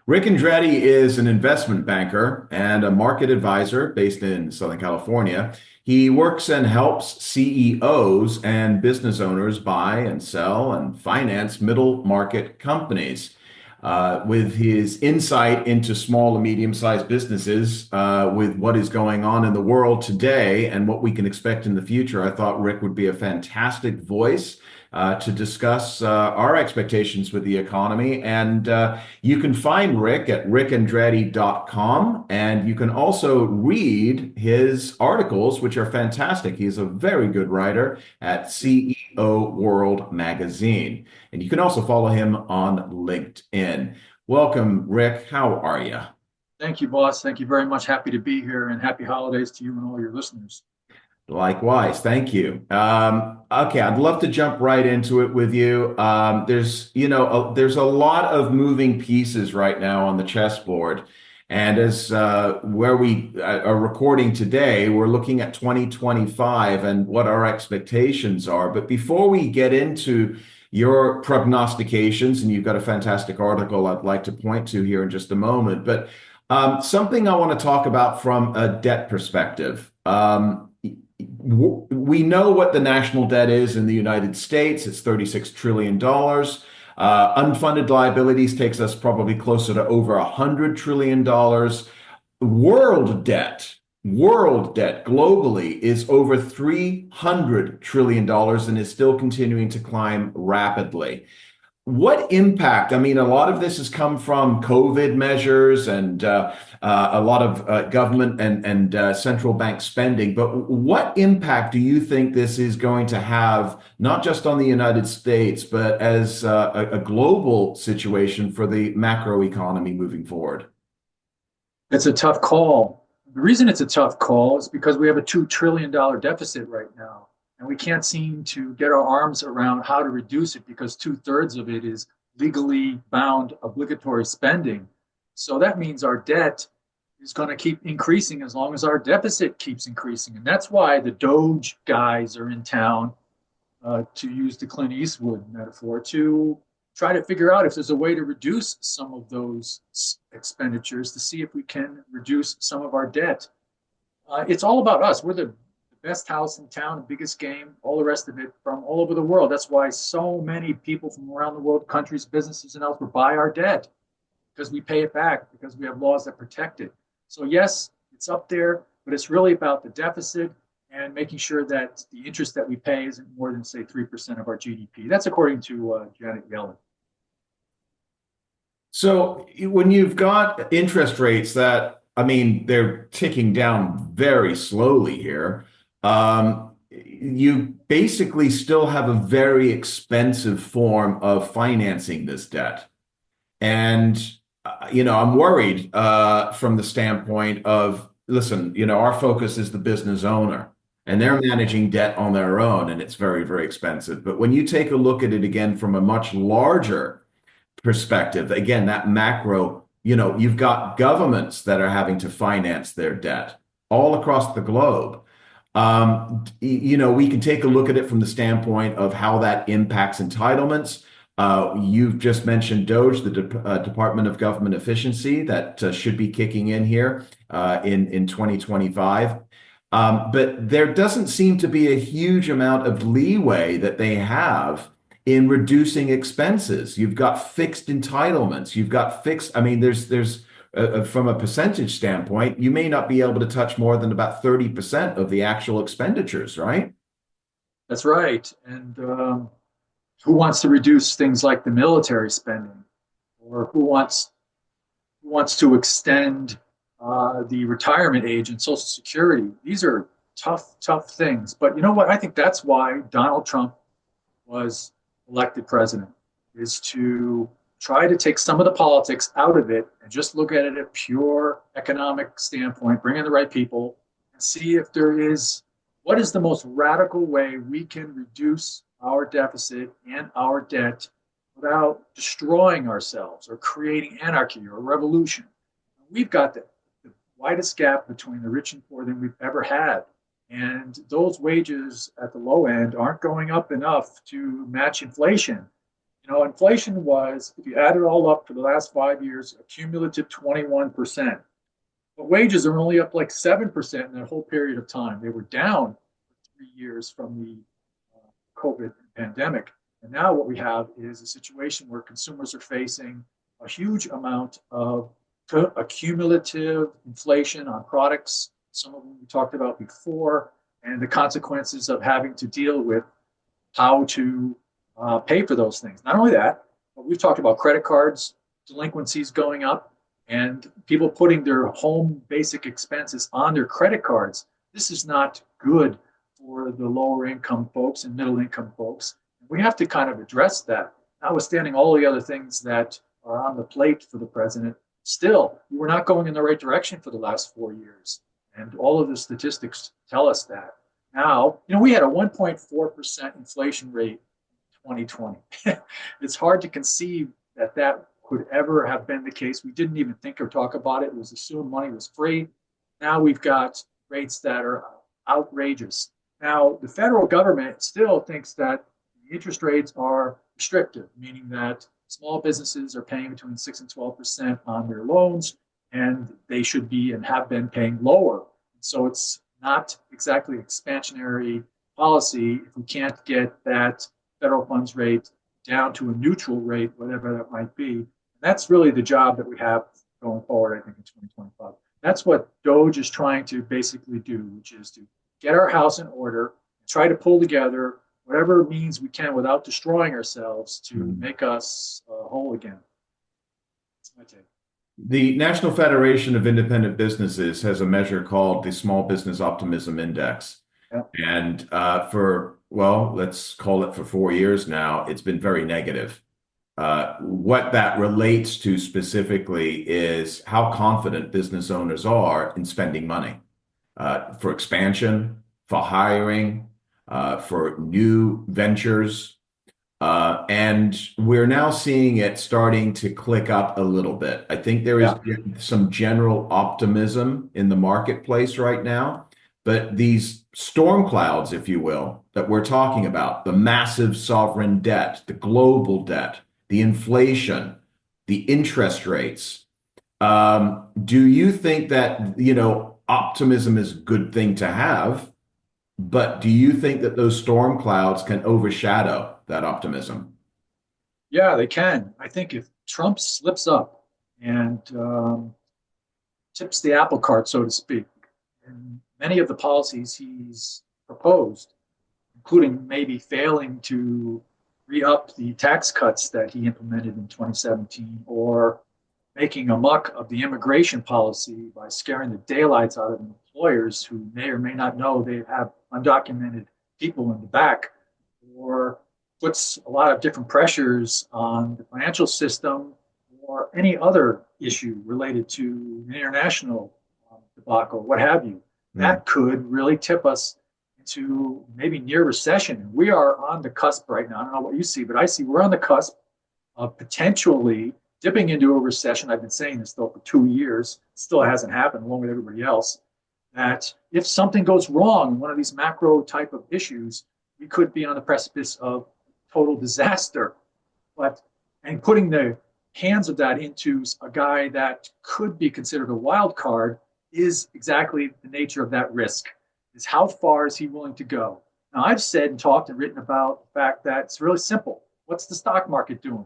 Rick Andrade is an investment banker and a market advisor based in Southern California. He works and helps CEOs and business owners buy and sell and finance middle market companies. With his insight into small and medium-sized businesses, with what is going on in the world today and what we can expect in the future, I thought Rick would be a fantastic voice to discuss our expectations with the economy. And you can find Rick at rickandrade.com, and you can also read his articles, which are fantastic. He's a very good writer at CEO World Magazine. And you can also follow him on LinkedIn. Welcome, Rick. How are you? Thank you, boss. Thank you very much. Happy to be here and happy holidays to you and all your listeners. Likewise, thank you. Okay, I'd love to jump right into it with you. There's a lot of moving pieces right now on the chessboard, and as where we are recording today, we're looking at 2025 and what our expectations are. But before we get into your prognostications, and you've got a fantastic article I'd like to point to here in just a moment, but something I want to talk about from a debt perspective. We know what the national debt is in the United States. It's $36 trillion. Unfunded liabilities takes us probably closer to over $100 trillion. World debt, world debt globally is over $300 trillion and is still continuing to climb rapidly. What impact? I mean, a lot of this has come from COVID measures and a lot of government and central bank spending. But what impact do you think this is going to have, not just on the United States, but as a global situation for the macroeconomy moving forward? It's a tough call. The reason it's a tough call is because we have a $2 trillion deficit right now, and we can't seem to get our arms around how to reduce it because two-thirds of it is legally bound obligatory spending. So that means our debt is going to keep increasing as long as our deficit keeps increasing. And that's why the Doge guys are in town, to use the Clint Eastwood metaphor, to try to figure out if there's a way to reduce some of those expenditures to see if we can reduce some of our debt. It's all about us. We're the best house in town, the biggest game, all the rest of it from all over the world. That's why so many people from around the world, countries, businesses, and elsewhere buy our debt because we pay it back, because we have laws that protect it. So, yes, it's up there, but it's really about the deficit and making sure that the interest that we pay isn't more than, say, 3% of our GDP. That's according to Janet Yellen. So when you've got interest rates that, I mean, they're ticking down very slowly here, you basically still have a very expensive form of financing this debt. And, I'm worried from the standpoint of, listen, our focus is the business owner. And they're managing debt on their own, and it's very, very expensive. But when you take a look at it again from a much larger perspective, again, that macro, you've got governments that are having to finance their debt all across the globe. We can take a look at it from the standpoint of how that impacts entitlements. You've just mentioned Doge, the Department of Government Efficiency, that should be kicking in here in 2025. But there doesn't seem to be a huge amount of leeway that they have in reducing expenses. You've got fixed entitlements. You've got fixed, I mean, there's from a percentage standpoint, you may not be able to touch more than about 30% of the actual expenditures, right? That's right. And who wants to reduce things like the military spending, or who wants to extend the retirement age and Social Security? These are tough, tough things. But you know what? I think that's why Donald Trump was elected president, is to try to take some of the politics out of it and just look at it at a pure economic standpoint, bring in the right people, and see if what is the most radical way we can reduce our deficit and our debt without destroying ourselves or creating anarchy or revolution. We've got the widest gap between the rich and poor than we've ever had. And those wages at the low end aren't going up enough to match inflation. Inflation was, if you add it all up for the last 5 years, a cumulative 21%. But wages are only up like 7% in that whole period of time. They were down 3 years from the COVID pandemic. And now what we have is a situation where consumers are facing a huge amount of accumulative inflation on products, some of them we talked about before, and the consequences of having to deal with how to pay for those things. Not only that, but we've talked about credit cards, delinquencies going up, and people putting their home basic expenses on their credit cards. This is not good for the lower income folks and middle income folks. We have to kind of address that, notwithstanding all the other things that are on the plate for the president. Still, we're not going in the right direction for the last 4 years. And all of the statistics tell us that. Now, we had a 1.4% inflation rate in 2020. It's hard to conceive that that could ever have been the case. We didn't even think or talk about it. It was assumed money was free. Now we've got rates that are outrageous. Now, the federal government still thinks that the interest rates are restrictive, meaning that small businesses are paying between 6 and 12% on their loans, and they should be and have been paying lower. So it's not exactly expansionary policy if we can't get that federal funds rate down to a neutral rate, whatever that might be. And that's really the job that we have going forward, I think, in 2025. That's what Doge is trying to basically do, which is to get our house in order, try to pull together whatever means we can without destroying ourselves to make us whole again. That's my take. The National Federation of Independent Businesses has a measure called the Small Business Optimism Index. Yeah. And well, let's call it for 4 years now, it's been very negative. What that relates to specifically is how confident business owners are in spending money for expansion, for hiring, for new ventures. And we're now seeing it starting to click up a little bit. I think there is some general optimism in the marketplace right now, but these storm clouds, if you will, that we're talking about, the massive sovereign debt, the global debt, the inflation, the interest rates, do you think that, optimism is a good thing to have, but do you think that those storm clouds can overshadow that optimism? Yeah, they can. I think if Trump slips up and tips the apple cart, so to speak, and many of the policies he's proposed, including maybe failing to re-up the tax cuts that he implemented in 2017, or making a muck of the immigration policy by scaring the daylights out of employers who may or may not know they have undocumented people in the back, or puts a lot of different pressures on the financial system or any other issue related to an international debacle, what have you. That could really tip us into maybe near recession. We are on the cusp right now. I don't know what you see, but I see we're on the cusp of potentially dipping into a recession. I've been saying this though for 2 years. It still hasn't happened along with everybody else. That if something goes wrong in one of these macro type of issues, we could be on the precipice of total disaster. And putting the hands of that into a guy that could be considered a wild card is exactly the nature of that risk. Is how far is he willing to go? Now, I've said and talked and written about the fact that it's really simple. What's the stock market doing?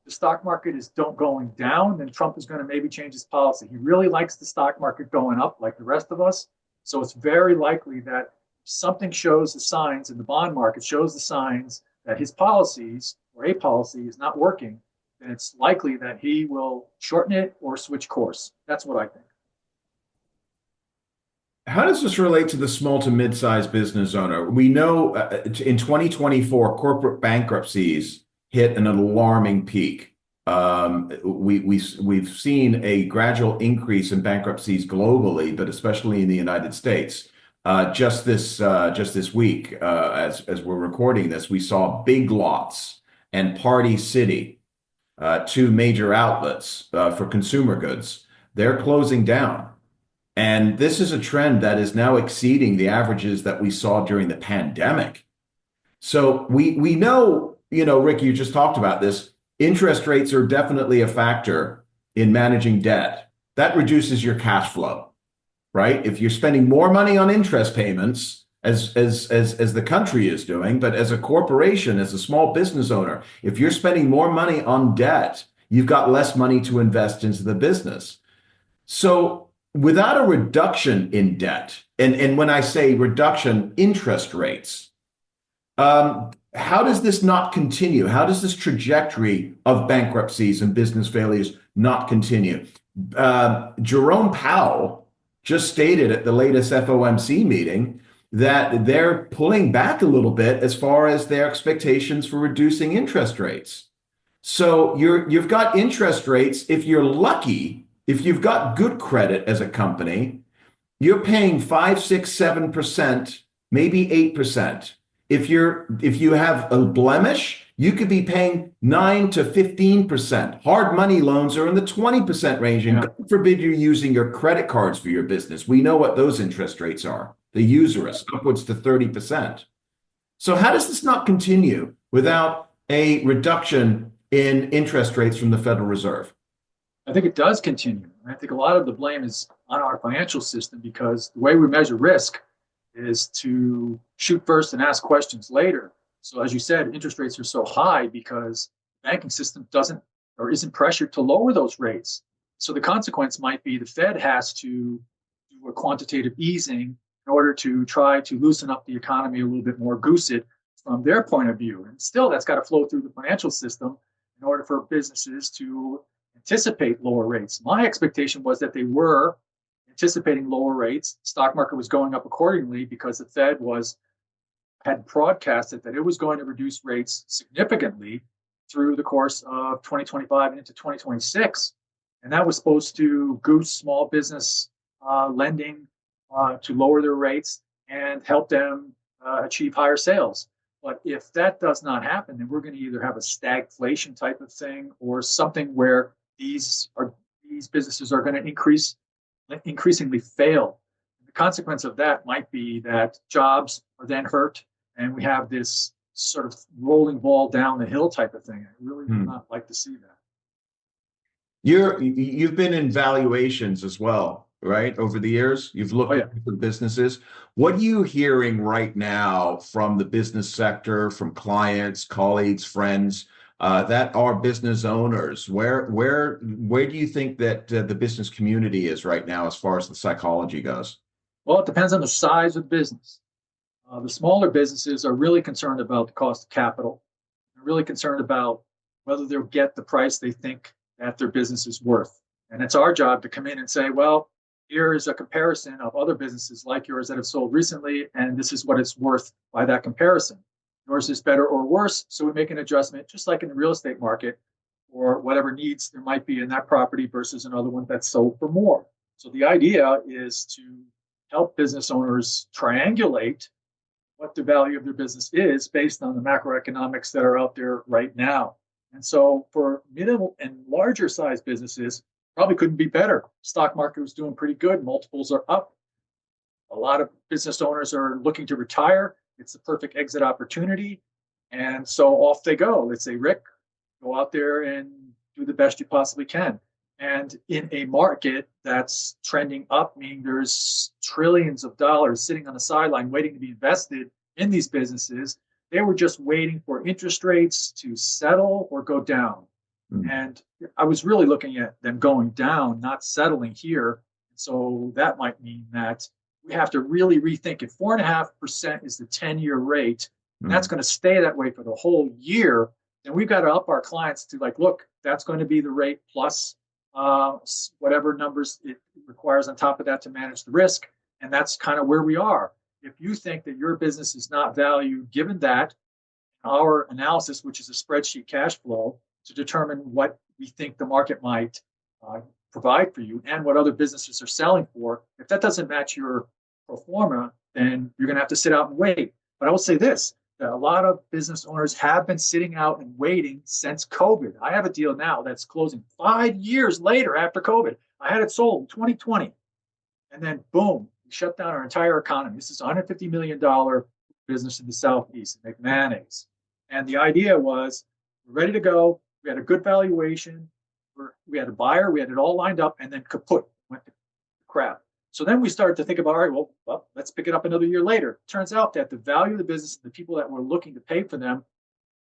The stock market is going down, then Trump is going to maybe change his policy. He really likes the stock market going up like the rest of us. So it's very likely that something shows the signs, and the bond market shows the signs that his policies or a policy is not working, then it's likely that he will shorten it or switch course. That's what I think. How does this relate to the small to mid-sized business owner? We know in 2024, corporate bankruptcies hit an alarming peak. We've seen a gradual increase in bankruptcies globally, but especially in the United States. Just this week, as we're recording this, we saw Big Lots and Party City, two major outlets for consumer goods. They're closing down. And this is a trend that is now exceeding the averages that we saw during the pandemic. So we know Rick, you just talked about this. Interest rates are definitely a factor in managing debt. That reduces your cash flow, right? If you're spending more money on interest payments, as the country is doing, but as a corporation, as a small business owner, if you're spending more money on debt, you've got less money to invest into the business. So without a reduction in debt, and when I say reduction, interest rates, how does this not continue? How does this trajectory of bankruptcies and business failures not continue? Jerome Powell just stated at the latest FOMC meeting that they're pulling back a little bit as far as their expectations for reducing interest rates. So you've got interest rates. If you're lucky, if you've got good credit as a company, you're paying 5, 6, 7%, maybe 8%. If you have a blemish, you could be paying 9 to 15%. Hard money loans are in the 20% range. And Yeah. God forbid you're using your credit cards for your business. We know what those interest rates are. The usurious, upwards to 30%. So how does this not continue without a reduction in interest rates from the Federal Reserve? I think it does continue. I think a lot of the blame is on our financial system because the way we measure risk is to shoot first and ask questions later. So as you said, interest rates are so high because the banking system doesn't or isn't pressured to lower those rates. So the consequence might be the Fed has to do a quantitative easing in order to try to loosen up the economy a little bit more, goose it from their point of view. And still, that's got to flow through the financial system in order for businesses to anticipate lower rates. My expectation was that they were anticipating lower rates. Stock market was going up accordingly because the Fed had broadcasted that it was going to reduce rates significantly through the course of 2025 and into 2026. And that was supposed to goose small business lending to lower their rates and help them achieve higher sales. But if that does not happen, then we're going to either have a stagflation type of thing or something where these businesses are going to increasingly fail. The consequence of that might be that jobs are then hurt, and we have this sort of rolling ball down the hill type of thing. I really would not like to see that. You've been in valuations as well, right? Over the years, you've looked Oh yeah. at different businesses. What are you hearing right now from the business sector, from clients, colleagues, friends that are business owners? Where do you think that the business community is right now as far as the psychology goes? Well, it depends on the size of the business. The smaller businesses are really concerned about the cost of capital. They're really concerned about whether they'll get the price they think that their business is worth. And it's our job to come in and say, well, here is a comparison of other businesses like yours that have sold recently, and this is what it's worth by that comparison. Yours is better or worse, so we make an adjustment, just like in the real estate market, or whatever needs there might be in that property versus another one that's sold for more. So the idea is to help business owners triangulate what the value of their business is based on the macroeconomics that are out there right now. And so for middle and larger size businesses, probably couldn't be better. Stock market was doing pretty good. Multiples are up. A lot of business owners are looking to retire. It's the perfect exit opportunity. And so off they go. Let's say, Rick, go out there and do the best you possibly can. And in a market that's trending up, meaning there's trillions of dollars sitting on the sideline waiting to be invested in these businesses, they were just waiting for interest rates to settle or go down. Mm-hmm. And I was really looking at them going down, not settling here. So that might mean that we have to really rethink. If 4.5% is the 10-year rate, and that's going to stay that way for the whole year, then we've got to up our clients to like, look, that's going to be the rate plus whatever numbers it requires on top of that to manage the risk. And that's kind of where we are. If you think that your business is not valued, given that our analysis, which is a spreadsheet cash flow, to determine what we think the market might provide for you and what other businesses are selling for, if that doesn't match your pro forma, then you're going to have to sit out and wait. But I will say this, that a lot of business owners have been sitting out and waiting since COVID. I have a deal now that's closing 5 years later after COVID. I had it sold in 2020. And then boom, we shut down our entire economy. This is a $150 million business in the Southeast. They make mayonnaise. And the idea was we're ready to go. We had a good valuation. We had a buyer. We had it all lined up, and then kaput, went to crap. So then we started to think about, all right, well, let's pick it up another year later. Turns out that the value of the business and the people that were looking to pay for them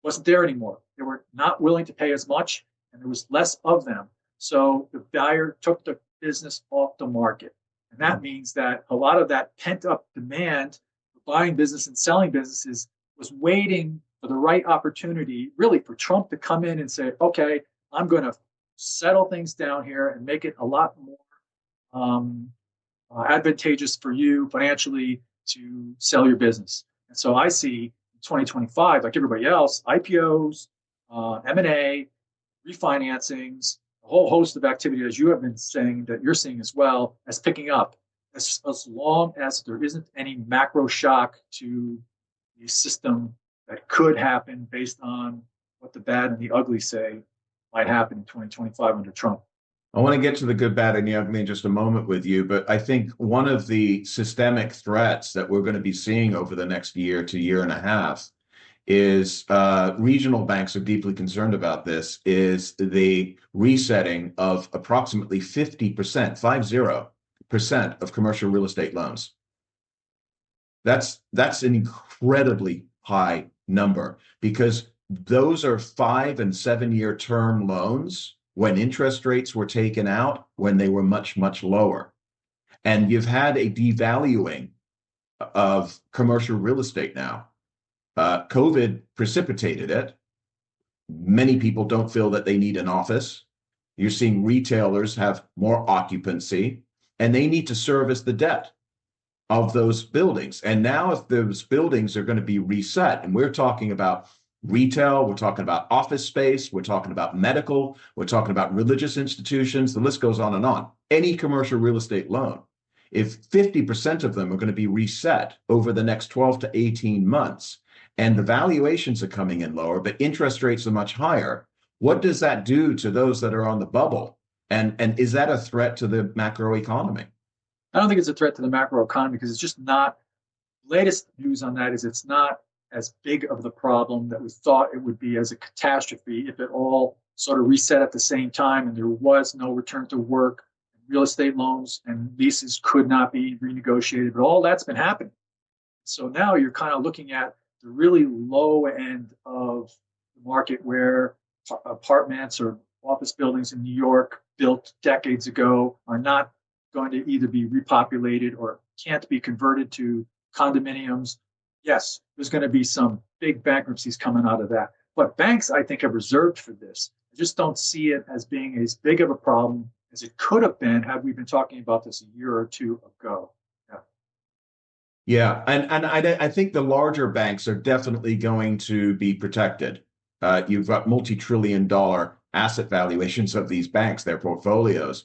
wasn't there anymore. They were not willing to pay as much, and there was less of them. So the buyer took the business off the market. And that means that a lot of that pent up demand for buying business and selling businesses was waiting for the right opportunity, really for Trump to come in and say, okay, I'm going to settle things down here and make it a lot more um, advantageous for you financially to sell your business. And so I see 2025, like everybody else, IPOs, M&A, refinancings, a whole host of activity, as you have been saying, that you're seeing as well, as picking up, as long as there isn't any macro shock to the system that could happen based on what the bad and the ugly say might happen in 2025 under Trump. I want to get to the good, bad, and the ugly in just a moment with you, but I think one of the systemic threats that we're going to be seeing over the next year to year and a half is regional banks are deeply concerned about this, is the resetting of approximately 50%, 50% of commercial real estate loans. That's an incredibly high number because those are 5 and 7 year term loans when interest rates were taken out when they were much, much lower. And you've had a devaluing of commercial real estate now. COVID precipitated it. Many people don't feel that they need an office. You're seeing retailers have more occupancy, and they need to service the debt of those buildings. And now, if those buildings are going to be reset, and we're talking about retail, we're talking about office space, we're talking about medical, we're talking about religious institutions, the list goes on and on. Any commercial real estate loan, if 50% of them are going to be reset over the next 12 to 18 months, and the valuations are coming in lower, but interest rates are much higher, what does that do to those that are on the bubble? And is that a threat to the macroeconomy? I don't think it's a threat to the macro economy because it's just not. Latest news on that is it's not as big of the problem that we thought it would be as a catastrophe if it all sort of reset at the same time and there was no return to work, real estate loans and leases could not be renegotiated, but all that's been happening. So now you're kind of looking at the really low end of the market where apartments or office buildings in New York built decades ago are not going to either be repopulated or can't be converted to condominiums. Yes, there's going to be some big bankruptcies coming out of that. But banks, I think, have reserved for this. I just don't see it as being as big of a problem as it could have been had we been talking about this a year or two ago. Yeah. Yeah, and I think the larger banks are definitely going to be protected. You've got multi-trillion-dollar asset valuations of these banks, their portfolios.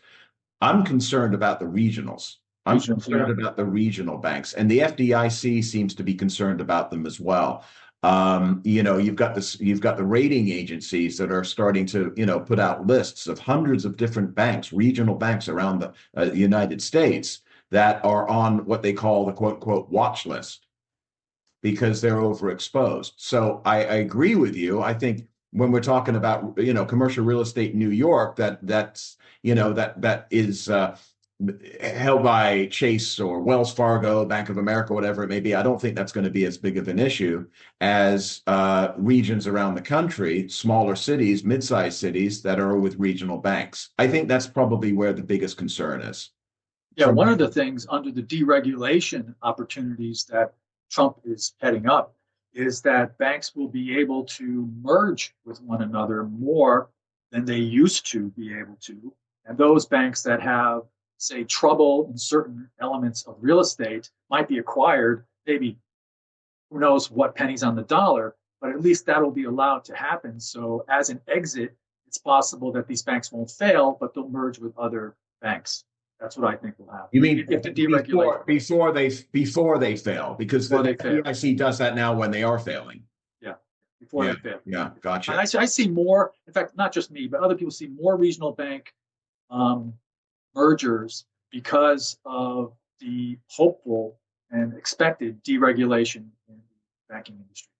I'm concerned about the regionals. I'm Regional, concerned yeah. about the regional banks, and the FDIC seems to be concerned about them as well. You've got the rating agencies that are starting to, put out lists of hundreds of different banks, regional banks around the United States that are on what they call the quote unquote watch list because they're overexposed. So I agree with you. I think when we're talking about commercial real estate in New York, that is held by Chase or Wells Fargo, Bank of America, whatever it may be. I don't think that's going to be as big of an issue as regions around the country, smaller cities, mid-sized cities that are with regional banks. I think that's probably where the biggest concern is. Yeah, one of the things under the deregulation opportunities that Trump is heading up is that banks will be able to merge with one another more than they used to be able to. And those banks that have, say, trouble in certain elements of real estate might be acquired, maybe who knows what pennies on the dollar, but at least that'll be allowed to happen. So as an exit, it's possible that these banks won't fail, but they'll merge with other banks. That's what I think will happen. You mean if the deregulation before they fail, because before the they fail. FDIC does that now when they are failing. Yeah, before Yeah, they fail. yeah, gotcha. And I see more, in fact, not just me, but other people see more regional bank um, mergers because of the hopeful and expected deregulation in the banking industry.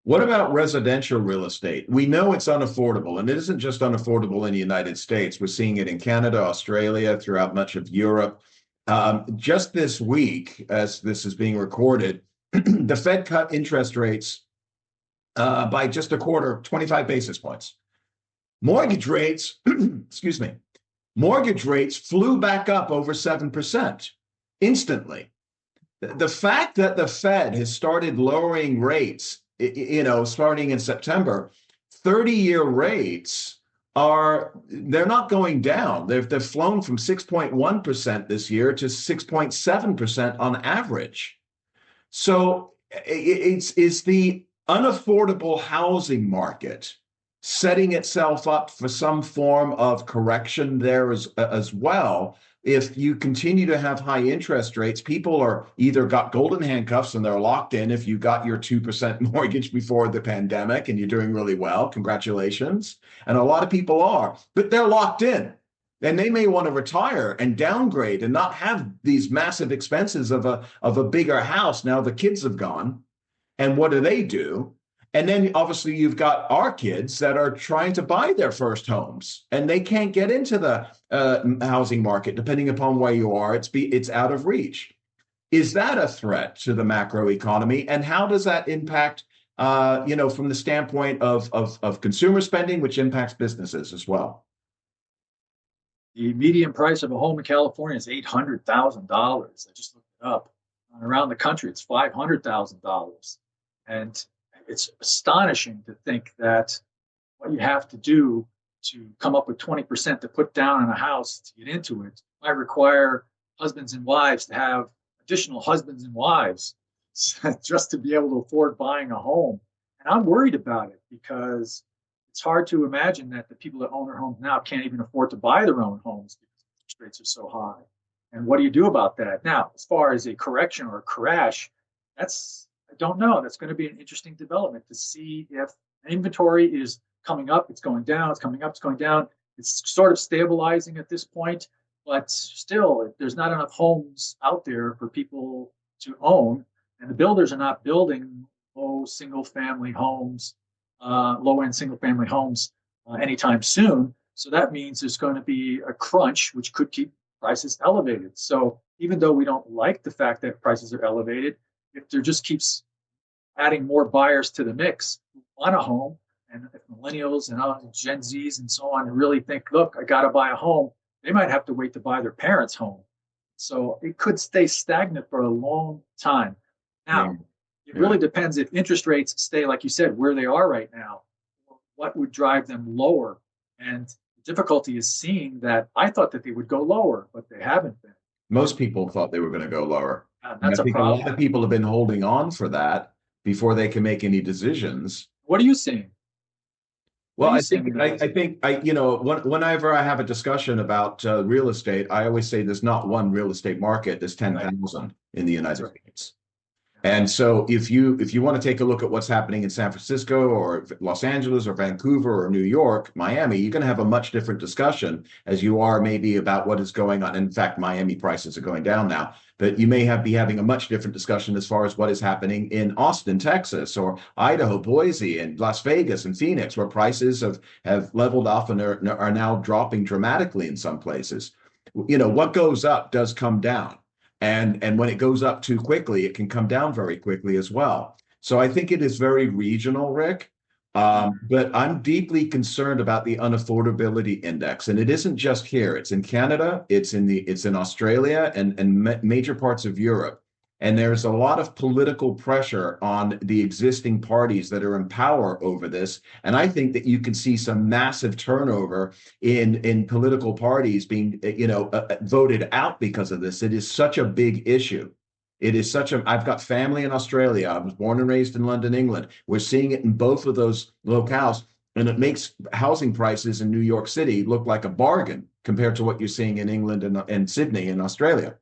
What about residential real estate? We know it's unaffordable, and it isn't just unaffordable in the United States. We're seeing it in Canada, Australia, throughout much of Europe. Just this week, as this is being recorded, the Fed cut interest rates by just a quarter, 25 basis points. Mortgage rates, excuse me, mortgage rates flew back up over 7% instantly. The fact that the Fed has started lowering rates, starting in September, 30-year rates they're not going down. They've flown from 6.1% this year to 6.7% on average. So it's the unaffordable housing market setting itself up for some form of correction there as well. If you continue to have high interest rates, people are either got golden handcuffs and they're locked in. If you got your 2% mortgage before the pandemic and you're doing really well, congratulations. And a lot of people are, but they're locked in. And they may want to retire and downgrade and not have these massive expenses of a bigger house. Now the kids have gone. And what do? And then obviously you've got our kids that are trying to buy their first homes and they can't get into the housing market, depending upon where you are. It's out of reach. Is that a threat to the macro economy? And how does that impact, from the standpoint of consumer spending, which impacts businesses as well? The median price of a home in California is $800,000. I just looked it up. Around the country, it's $500,000. And it's astonishing to think that what you have to do to come up with 20% to put down on a house to get into it might require husbands and wives to have additional husbands and wives just to be able to afford buying a home. And I'm worried about it because it's hard to imagine that the people that own their homes now can't even afford to buy their own homes because interest rates are so high. And what do you do about that? Now, as far as a correction or a crash, I don't know. That's going to be an interesting development to see if inventory is coming up, it's going down, it's coming up, it's going down. It's sort of stabilizing at this point, but still, there's not enough homes out there for people to own. And the builders are not building low-end single-family homes anytime soon. So that means there's going to be a crunch, which could keep prices elevated. So even though we don't like the fact that prices are elevated, if there just keeps adding more buyers to the mix who want a home, and if millennials and Gen Zs and so on really think, look, I got to buy a home, they might have to wait to buy their parents' home. So it could stay stagnant for a long time. Now, it really depends if interest rates stay, like you said, where they are right now, what would drive them lower. And the difficulty is seeing that I thought that they would go lower, but they haven't been. Most people thought they were going to go lower. That's I think a problem. a lot of people have been holding on for that before they can make any decisions. What are you seeing? Well, I think whenever I have a discussion about real estate, I always say there's not one real estate market. There's 10,000 in the United States. And so if you want to take a look at what's happening in San Francisco or Los Angeles or Vancouver or New York, Miami, you're going to have a much different discussion as you are maybe about what is going on. In fact, Miami prices are going down now, but you may be having a much different discussion as far as what is happening in Austin, Texas, or Idaho, Boise, and Las Vegas and Phoenix, where prices have leveled off and are now dropping dramatically in some places. What goes up does come down. And when it goes up too quickly, it can come down very quickly as well. So I think it is very regional, Rick. But I'm deeply concerned about the unaffordability index, and it isn't just here. It's in Canada, it's in Australia, and major parts of Europe. And there's a lot of political pressure on the existing parties that are in power over this. And I think that you can see some massive turnover in political parties being, voted out because of this. It is such a big issue. I've got family in Australia. I was born and raised in London, England. We're seeing it in both of those locales. And it makes housing prices in New York City look like a bargain compared to what you're seeing in England and Sydney in Australia.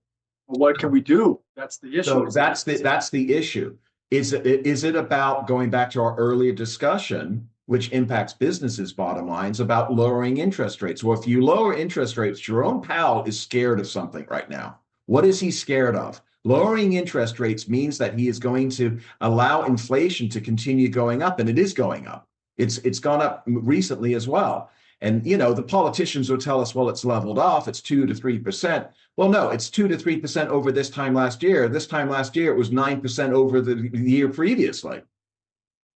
Well, what can we do? That's the issue. So that's the issue. Is it about going back to our earlier discussion, which impacts businesses' bottom lines, about lowering interest rates? Well, if you lower interest rates, Jerome Powell is scared of something right now. What is he scared of? Lowering interest rates means that he is going to allow inflation to continue going up, and it is going up. It's gone up recently as well. And you know, the politicians will tell us, well, it's leveled off, it's 2 to 3%. Well, no, it's 2 to 3% over this time last year. This time last year, it was 9% over the year previously.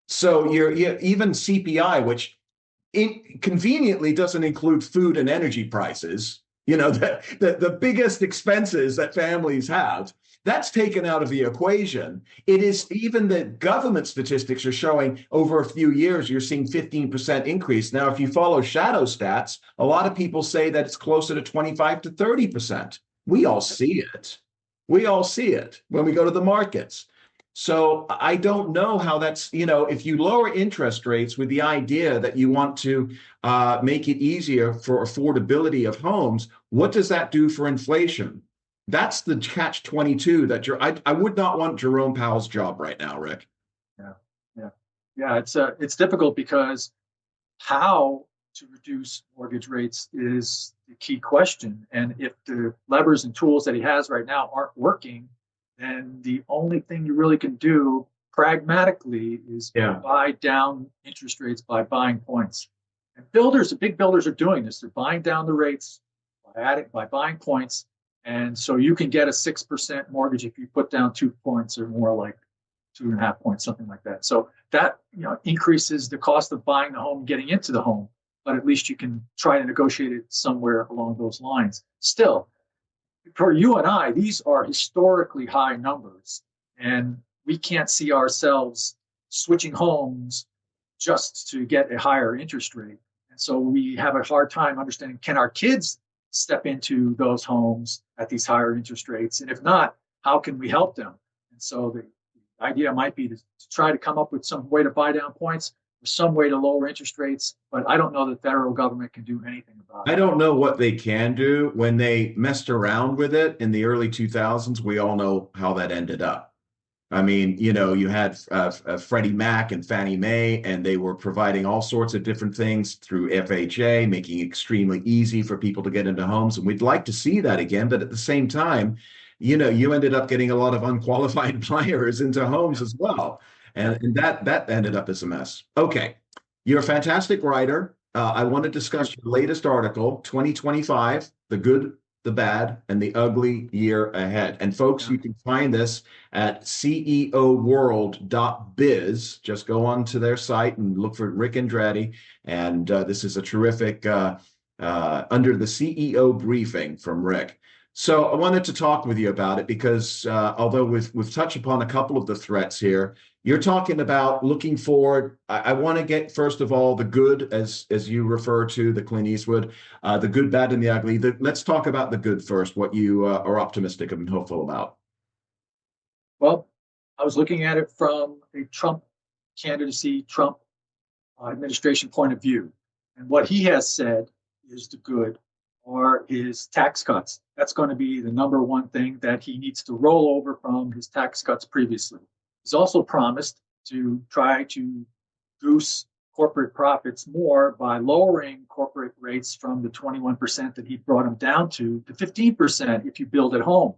So you're even CPI, which it conveniently doesn't include food and energy prices, you know, the biggest expenses that families have, that's taken out of the equation. It is even the government statistics are showing over a few years, you're seeing 15% increase. Now, if you follow shadow stats, a lot of people say that it's closer to 25 to 30%. We all see it. We all see it when we go to the markets. So I don't know how that's, you know, if you lower interest rates with the idea that you want to make it easier for affordability of homes, what does that do for inflation? That's the catch 22 that I would not want Jerome Powell's job right now, Rick. Yeah, yeah, yeah. It's difficult because how to reduce mortgage rates is the key question. And if the levers and tools that he has right now aren't working, then the only thing you really can do pragmatically is Yeah. buy down interest rates by buying points. And builders, the big builders are doing this. They're buying down the rates by buying points. And so you can get a 6% mortgage if you put down 2 points or more, like 2.5 points, something like that. So that, you know, increases the cost of buying the home, getting into the home, but at least you can try to negotiate it somewhere along those lines. Still, for you and I, these are historically high numbers, and we can't see ourselves switching homes just to get a higher interest rate. And so we have a hard time understanding, can our kids step into those homes at these higher interest rates? And if not, how can we help them? And so the idea might be to try to come up with some way to buy down points or some way to lower interest rates. But I don't know that the federal government can do anything about I it. don't know what they can do. When they messed around with it in the early 2000s, we all know how that ended up. I mean, you know, you had Freddie Mac and Fannie Mae, and they were providing all sorts of different things through FHA, making it extremely easy for people to get into homes. And we'd like to see that again. But at the same time, you know, you ended up getting a lot of unqualified buyers into homes Yeah, as well. yeah, And that ended up as a mess. Okay. You're a fantastic writer. I want to discuss your latest article, 2025, the good, the bad, and the ugly year ahead. And folks, yeah. you can find this at ceoworld.biz. Just go on to their site and look for Rick Andrade. And this is a terrific under the CEO briefing from Rick. So I wanted to talk with you about it because although we've touched upon a couple of the threats here, you're talking about looking forward. I want to get first of all the good, as you refer to the Clint Eastwood, the good, bad, and the ugly. Let's talk about the good first. What you are optimistic and hopeful about. Well, I was looking at it from a Trump candidacy, Trump administration point of view. And what he has said is the good are his tax cuts. That's going to be the number one thing that he needs to roll over from his tax cuts previously. He's also promised to try to goose corporate profits more by lowering corporate rates from the 21% that he brought them down to 15% if you build at home.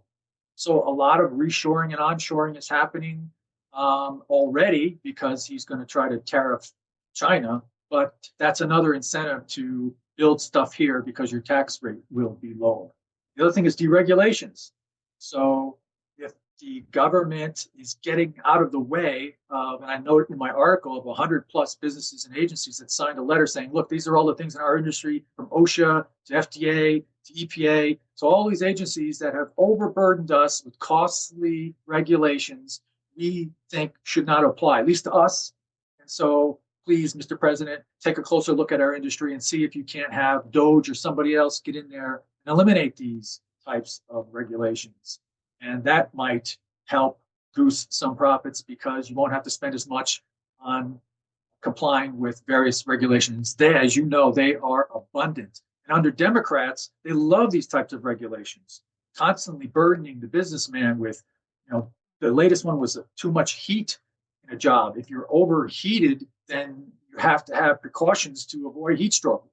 So a lot of reshoring and onshoring is happening already because he's going to try to tariff China, but that's another incentive to build stuff here because your tax rate will be lower. The other thing is deregulations. So if the government is getting out of the way of, and I note in my article of 100 plus businesses and agencies that signed a letter saying, look, these are all the things in our industry from OSHA to FDA to EPA. So all these agencies that have overburdened us with costly regulations, we think should not apply, at least to us. And so please, Mr. President, take a closer look at our industry and see if you can't have Doge or somebody else get in there and eliminate these types of regulations. And that might help goose some profits because you won't have to spend as much on complying with various regulations. They, as you know, they are abundant. And under Democrats, they love these types of regulations, constantly burdening the businessman with, you know, the latest one was too much heat in a job. If you're overheated, then you have to have precautions to avoid heat stroke.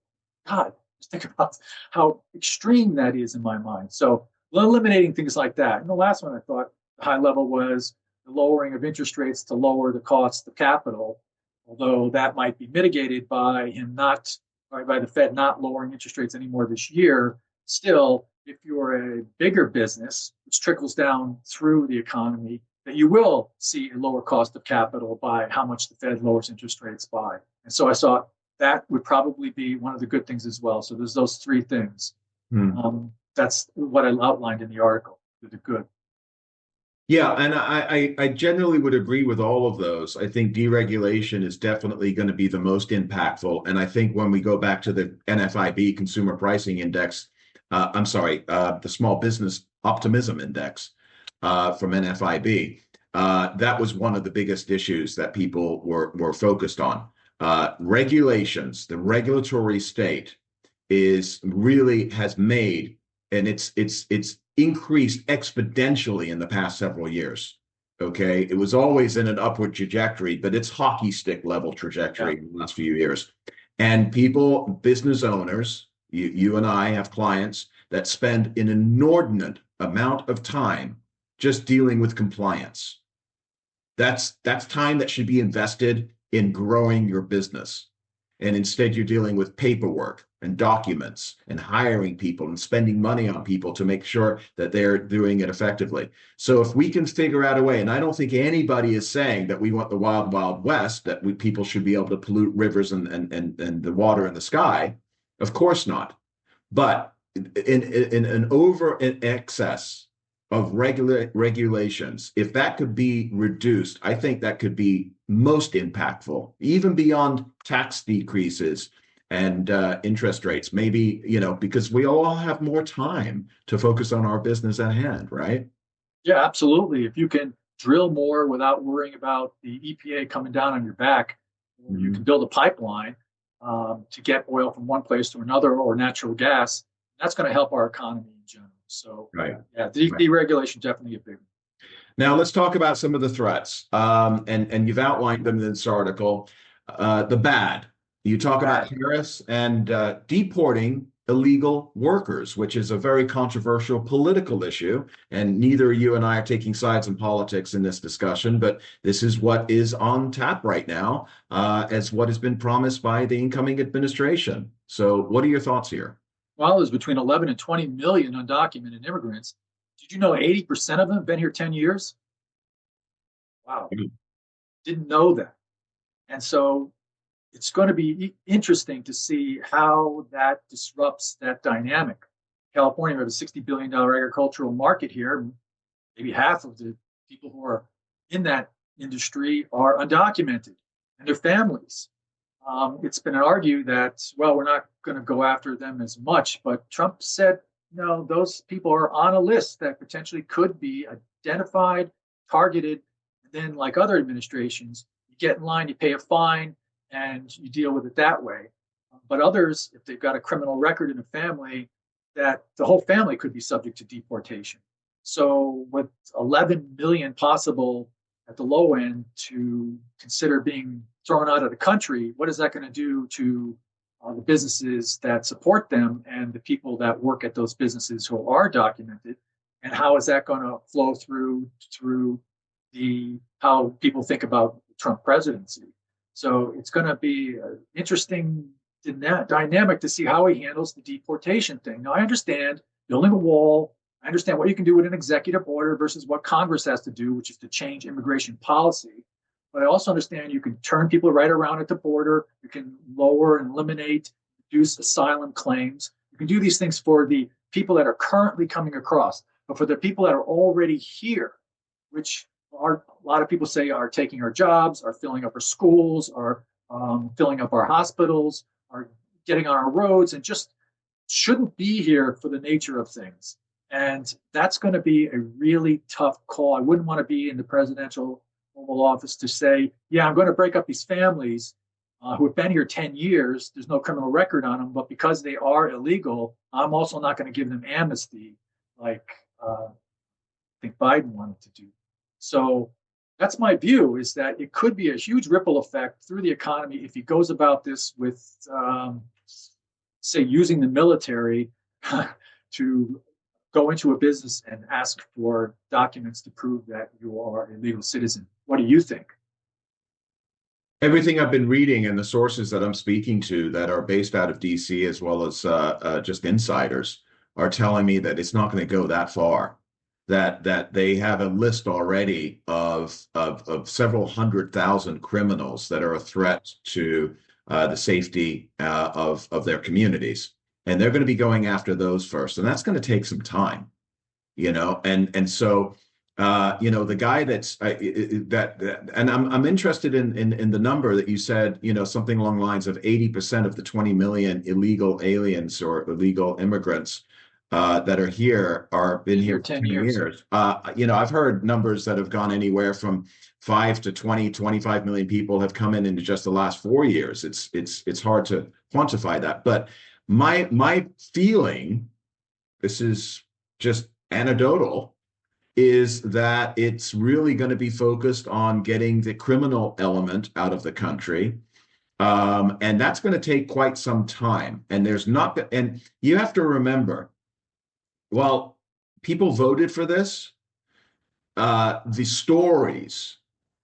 God, just think about how extreme that is in my mind. So eliminating things like that. And the last one I thought high level was the lowering of interest rates to lower the cost of capital, although that might be mitigated by him not, by the Fed not lowering interest rates anymore this year. Still, if you're a bigger business, which trickles down through the economy, that you will see a lower cost of capital by how much the Fed lowers interest rates by. And so I saw that would probably be one of the good things as well. So there's those three things. Hmm. That's what I outlined in the article. The good. Yeah, and I generally would agree with all of those. I think deregulation is definitely going to be the most impactful. And I think when we go back to the NFIB Consumer Pricing Index, I'm sorry, the Small Business Optimism Index from NFIB, that was one of the biggest issues that people were focused on. Regulations, the regulatory state is really has made, and it's increased exponentially in the past several years. Okay, it was always in an upward trajectory, but it's hockey stick level trajectory Yeah. in the last few years. And people, business owners, you and I have clients that spend an inordinate amount of time just dealing with compliance. That's time that should be invested in growing your business. And instead, you're dealing with paperwork and documents and hiring people and spending money on people to make sure that they're doing it effectively. So if we can figure out a way, and I don't think anybody is saying that we want the wild, wild west, that people should be able to pollute rivers and the water and the sky. Of course not. But in an over in excess of regulations, if that could be reduced, I think that could be most impactful, even beyond tax decreases and interest rates. Maybe, because we all have more time to focus on our business at hand, right? Yeah, absolutely. If you can drill more without worrying about the EPA coming down on your back, or you can Mhm. build a pipeline to get oil from one place to another or natural gas, that's going to help our economy in general. So, Right. yeah, Right. deregulation definitely a big one. Now let's talk about some of the threats, and you've outlined them in this article. The bad. You talk about Bad. tariffs and deporting illegal workers, which is a very controversial political issue. And neither you and I are taking sides in politics in this discussion, but this is what is on tap right now, as what has been promised by the incoming administration. So, what are your thoughts here? Well, there's between 11 and 20 million undocumented immigrants. Did you know 80% of them have been here 10 years? Wow. Didn't know that. And so it's going to be interesting to see how that disrupts that dynamic. California, we have a $60 billion agricultural market here. Maybe half of the people who are in that industry are undocumented and their families. It's been argued that, well, we're not going to go after them as much, but Trump said, no, those people are on a list that potentially could be identified, targeted, and then, like other administrations, you get in line, you pay a fine, and you deal with it that way. But others, if they've got a criminal record in a family, that the whole family could be subject to deportation. So, with 11 million possible at the low end to consider being thrown out of the country, what is that going to do to the businesses that support them and the people that work at those businesses who are documented? And how is that going to flow through the how people think about the Trump presidency? So it's going to be an interesting dynamic to see how he handles the deportation thing. Now, I understand building a wall. I understand what you can do with an executive order versus what Congress has to do, which is to change immigration policy. But I also understand you can turn people right around at the border. You can lower and eliminate, reduce asylum claims. You can do these things for the people that are currently coming across. But for the people that are already here, which are, a lot of people say are taking our jobs, are filling up our schools, are filling up our hospitals, are getting on our roads, and just shouldn't be here for the nature of things. And that's going to be a really tough call. I wouldn't want to be in the presidential Oval Office to say, yeah, I'm going to break up these families who have been here 10 years. There's no criminal record on them, but because they are illegal, I'm also not going to give them amnesty like I think Biden wanted to do. So that's my view, is that it could be a huge ripple effect through the economy if he goes about this with, say, using the military to go into a business and ask for documents to prove that you are a legal citizen. What do you think? Everything I've been reading and the sources that I'm speaking to that are based out of DC, as well as just insiders, are telling me that it's not going to go that far. That they have a list already of several 100,000 criminals that are a threat to the safety of their communities, and they're going to be going after those first, and that's going to take some time, and so the guy and I'm interested in the number that you said, something along the lines of 80% of the 20 million illegal aliens or illegal immigrants that are here are been here Here for 10 10 years. years. I've heard numbers that have gone anywhere from 5 to 20, 25 million people have come in just the last 4 years. It's hard to quantify that, but my feeling, this is just anecdotal, is that it's really going to be focused on getting the criminal element out of the country. And that's going to take quite some time. And you have to remember, well, people voted for this. The stories,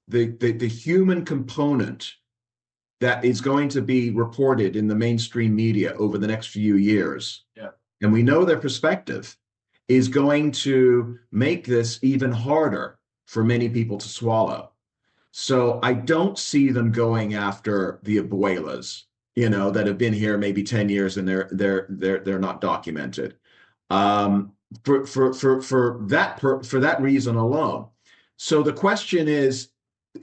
the human component that is going to be reported in the mainstream media over the next few years, Yeah. and we know their perspective, is going to make this even harder for many people to swallow. So I don't see them going after the abuelas, that have been here maybe 10 years and they're not documented. Um, for that reason alone. So the question is,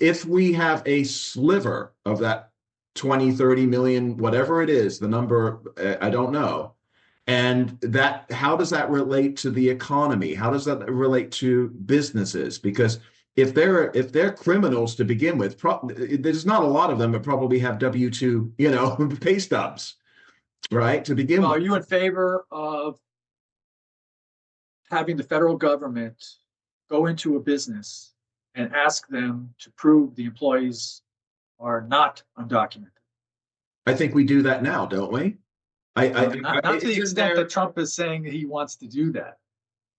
if we have a sliver of that 20, 30 million, whatever it is, the number, I don't know, and how does that relate to the economy? How does that relate to businesses? Because if they're criminals to begin with, there's not a lot of them that probably have W-2, pay stubs, right? To begin Well, are with. you in favor of having the federal government go into a business and ask them to prove the employees are not undocumented? I think we do that now, don't we? Not to the Isn't extent there? that Trump is saying that he wants to do that.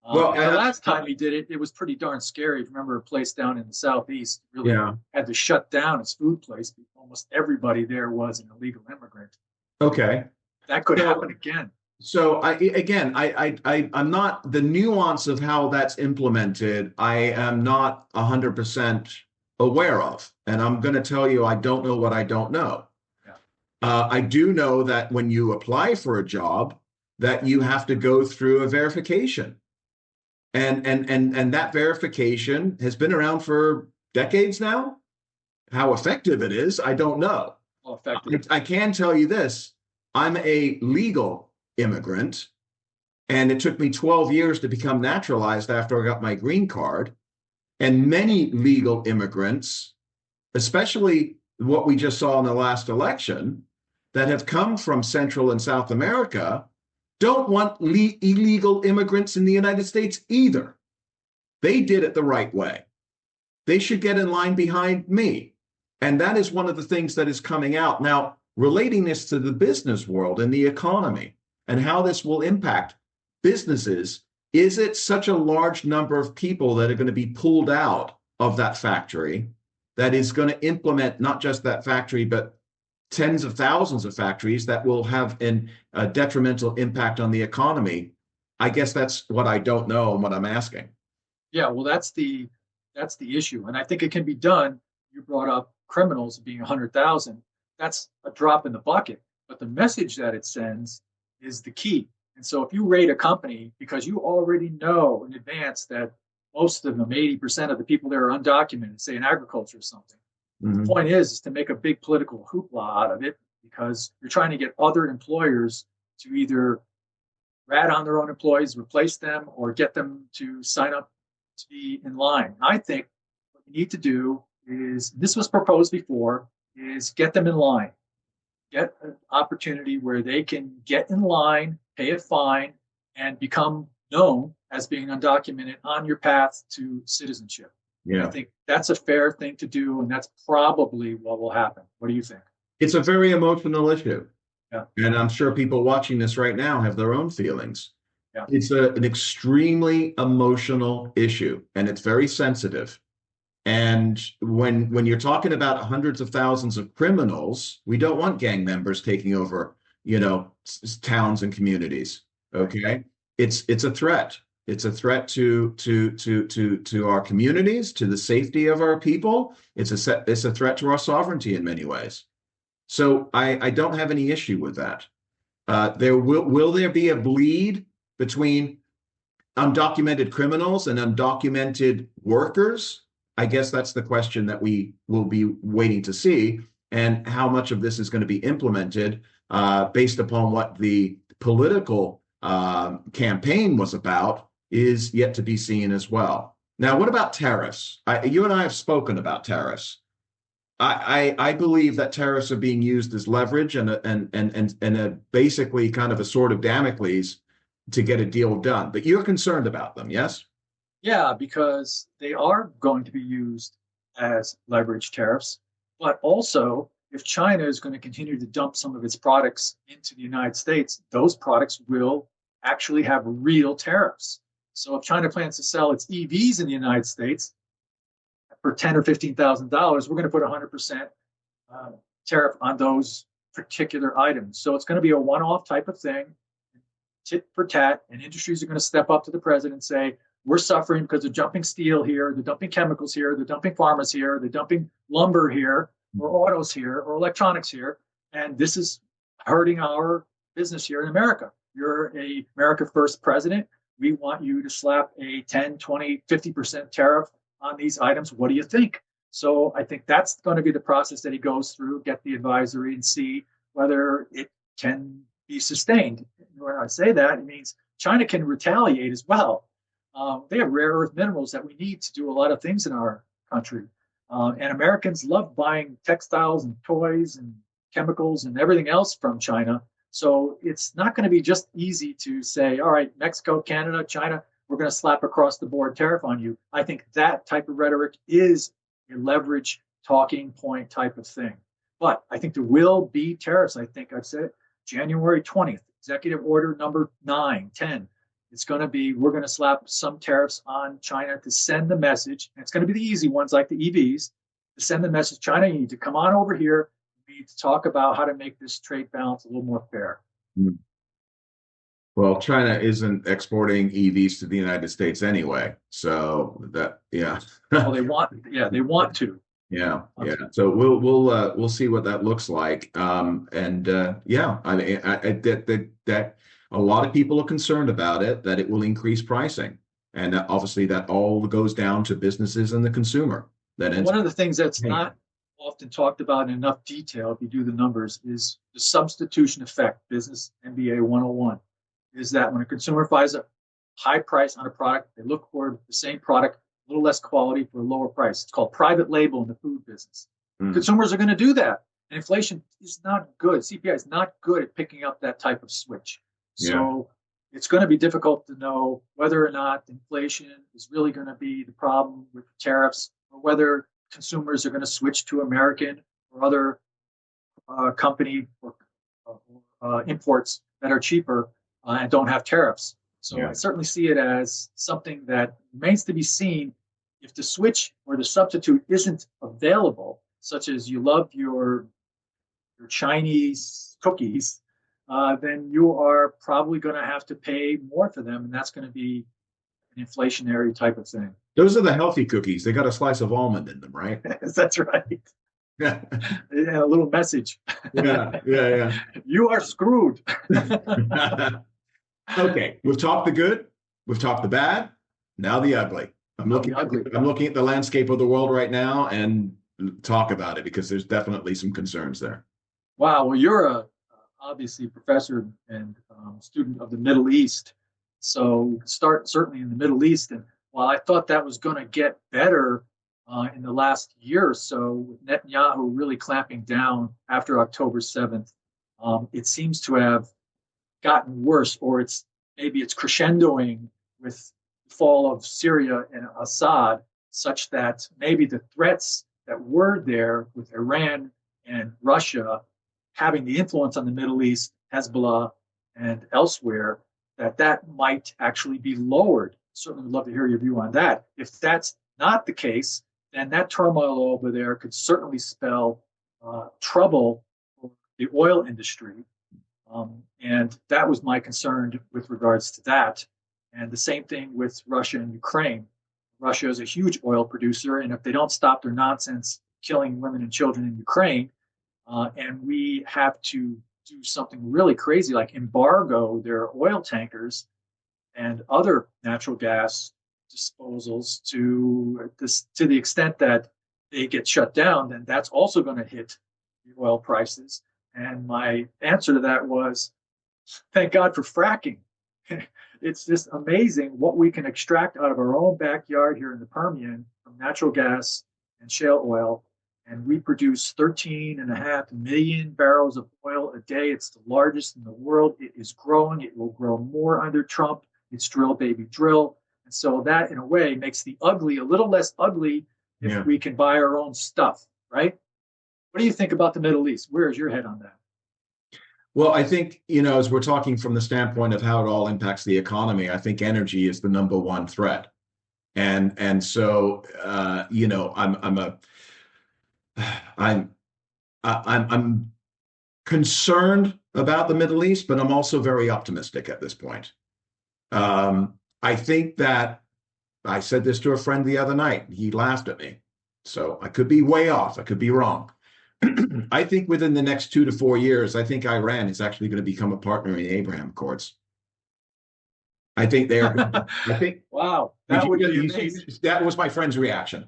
Well, And the last time he did it, it was pretty darn scary. If you remember a place down in the southeast really yeah. had to shut down its food place. Almost everybody there was an illegal immigrant. Okay. That could So, happen again. so I'm not the nuance of how that's implemented. I am not 100% aware of, and I'm going to tell you, I don't know what I don't know. Yeah. I do know that when you apply for a job, that you have to go through a verification. And that verification has been around for decades now. How effective it is, I don't know. Well, effective. I can tell you this. I'm a legal immigrant, and it took me 12 years to become naturalized after I got my green card. And many legal immigrants, especially what we just saw in the last election, that have come from Central and South America, don't want illegal immigrants in the United States either. They did it the right way. They should get in line behind me. And that is one of the things that is coming out. Now, relating this to the business world and the economy and how this will impact businesses, is it such a large number of people that are going to be pulled out of that factory that is going to implement not just that factory, but tens of thousands of factories that will have a detrimental impact on the economy? I guess that's what I don't know and what I'm asking. Yeah, well, that's the issue, and I think it can be done. You brought up criminals being 100,000. That's a drop in the bucket, but the message that it sends is the key. And so, if you rate a company because you already know in advance that most of them, 80% of the people there are undocumented, say in agriculture or something. The Mm-hmm. point is to make a big political hoopla out of it because you're trying to get other employers to either rat on their own employees, replace them, or get them to sign up to be in line. I think what you need to do is, this was proposed before, is get them in line. Get an opportunity where they can get in line, pay a fine, and become known as being undocumented on your path to citizenship. I Yeah. think that's a fair thing to do, and that's probably what will happen. What do you think? It's a very emotional issue. Yeah. And I'm sure people watching this right now have their own feelings. Yeah. It's an extremely emotional issue, and it's very sensitive. And when you're talking about hundreds of thousands of criminals, we don't want gang members taking over, towns and communities. Right. Okay, it's a threat. It's a threat to our communities, to the safety of our people. It's a threat to our sovereignty in many ways. So I don't have any issue with that. There will there be a bleed between undocumented criminals and undocumented workers? I guess that's the question that we will be waiting to see, and how much of this is going to be implemented based upon what the political campaign was about is yet to be seen as well. Now, what about tariffs? You and I have spoken about tariffs. I believe that tariffs are being used as leverage and basically kind of a sword of Damocles to get a deal done. But you're concerned about them, yes? Yeah, because they are going to be used as leverage tariffs. But also, if China is going to continue to dump some of its products into the United States, those products will actually have real tariffs. So if China plans to sell its EVs in the United States for $10,000 or $15,000, we're going to put 100% tariff on those particular items. So it's going to be a one-off type of thing, tit for tat, and industries are going to step up to the president and say, we're suffering because they're dumping steel here, they're dumping chemicals here, they're dumping pharmas here, they're dumping lumber here, or autos here, or electronics here, and this is hurting our business here in America. You're a America First president. We want you to slap a 10, 20, 50% tariff on these items. What do you think? So I think that's going to be the process that he goes through, get the advisory and see whether it can be sustained. When I say that, it means China can retaliate as well. They have rare earth minerals that we need to do a lot of things in our country. And Americans love buying textiles and toys and chemicals and everything else from China. So it's not going to be just easy to say, all right, Mexico, Canada, China, we're going to slap across the board tariff on you. I think that type of rhetoric is a leverage talking point type of thing. But I think there will be tariffs. I think I've said it, January 20th, executive order number 9, 10. It's going to be, we're going to slap some tariffs on China to send the message. And it's going to be the easy ones like the EVs to send the message, China, you need to come on over here. We need to talk about how to make this trade balance a little more fair. Well, China isn't exporting EVs to the United States anyway. So that, yeah. Well, they want to. Yeah, yeah. So we'll see what that looks like. Yeah, I mean, that a lot of people are concerned about it, that it will increase pricing, and obviously that all goes down to businesses and the consumer. One of the things that's not often talked about in enough detail, if you do the numbers, is the substitution effect. Business MBA 101 is that when a consumer buys a high price on a product, they look for the same product, a little less quality for a lower price. It's called private label in the food business. Consumers are going to do that. And inflation is not good. CPI is not good at picking up that type of switch. So it's going to be difficult to know whether or not inflation is really going to be the problem with tariffs, or whether consumers are going to switch to American or other company or imports that are cheaper and don't have tariffs. So I certainly see it as something that remains to be seen. If the switch or the substitute isn't available, such as you love your Chinese cookies, then you are probably going to have to pay more for them, and that's going to be an inflationary type of thing. Those are the healthy cookies. They got a slice of almond in them, right? That's right. Yeah. And a little message. Yeah. You are screwed. Okay, we've talked the good, we've talked the bad, now the ugly. I'm looking at the landscape of the world right now and talk about it, because there's definitely some concerns there. Wow. Well, you're obviously a professor and student of the Middle East. So start certainly in the Middle East. And while I thought that was going to get better in the last year or so, with Netanyahu really clamping down after October 7th, it seems to have gotten worse, or it's crescendoing with the fall of Syria and Assad, such that maybe the threats that were there with Iran and Russia having the influence on the Middle East, Hezbollah, and elsewhere, that might actually be lowered. Certainly would love to hear your view on that. If that's not the case, then that turmoil over there could certainly spell trouble for the oil industry. And that was my concern with regards to that. And the same thing with Russia and Ukraine. Russia is a huge oil producer, and if they don't stop their nonsense killing women and children in Ukraine, and we have to do something really crazy like embargo their oil tankers and other natural gas disposals to the extent that they get shut down, then that's also going to hit the oil prices. And my answer to that was, thank God for fracking. It's just amazing what we can extract out of our own backyard here in the Permian from natural gas and shale oil. And we produce 13.5 million barrels of oil a day. It's the largest in the world. It is growing. It will grow more under Trump. It's drill, baby, drill. And so that, in a way, makes the ugly a little less ugly if Yeah. we can buy our own stuff, right? What do you think about the Middle East? Where is your head on that? Well, I think, as we're talking from the standpoint of how it all impacts the economy, I think energy is the number one threat. And so, I'm a I'm I'm concerned about the Middle East, but I'm also very optimistic at this point. I think that I said this to a friend the other night. He laughed at me. So I could be way off. I could be wrong. I think within the next 2 to 4 years, I think Iran is actually going to become a partner in the Abraham Accords. I think they are. I think. Wow, Did that you, would be you, amazing. that was my friend's reaction.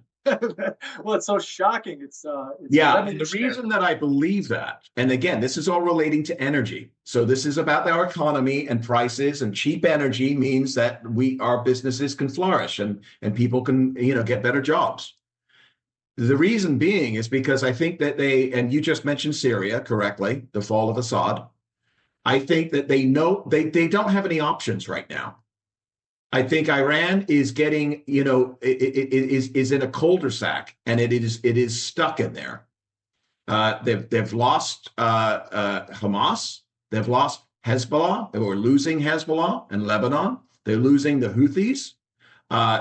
Well, it's so shocking. It's Yeah, and the revolutionary. reason that I believe that, and again, this is all relating to energy. So this is about our economy and prices, and cheap energy means that our businesses can flourish and people can, get better jobs. The reason being is because I think that and you just mentioned Syria correctly, the fall of Assad. I think that they know they don't have any options right now. I think Iran is getting, is in a cul-de-sac, and it is stuck in there. They've lost Hamas. They've lost Hezbollah. They were losing Hezbollah in Lebanon. They're losing the Houthis.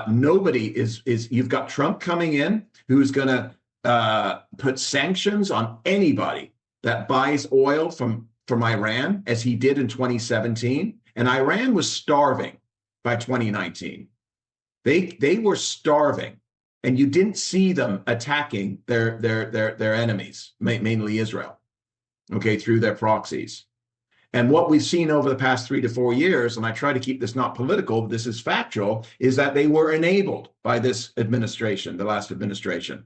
Nobody is. You've got Trump coming in who's going to put sanctions on anybody that buys oil from Iran, as he did in 2017. And Iran was starving by 2019. They were starving, and you didn't see them attacking their enemies, mainly Israel, okay, through their proxies. And what we've seen over the past 3 to 4 years, and I try to keep this not political, but this is factual, is that they were enabled by this administration, the last administration.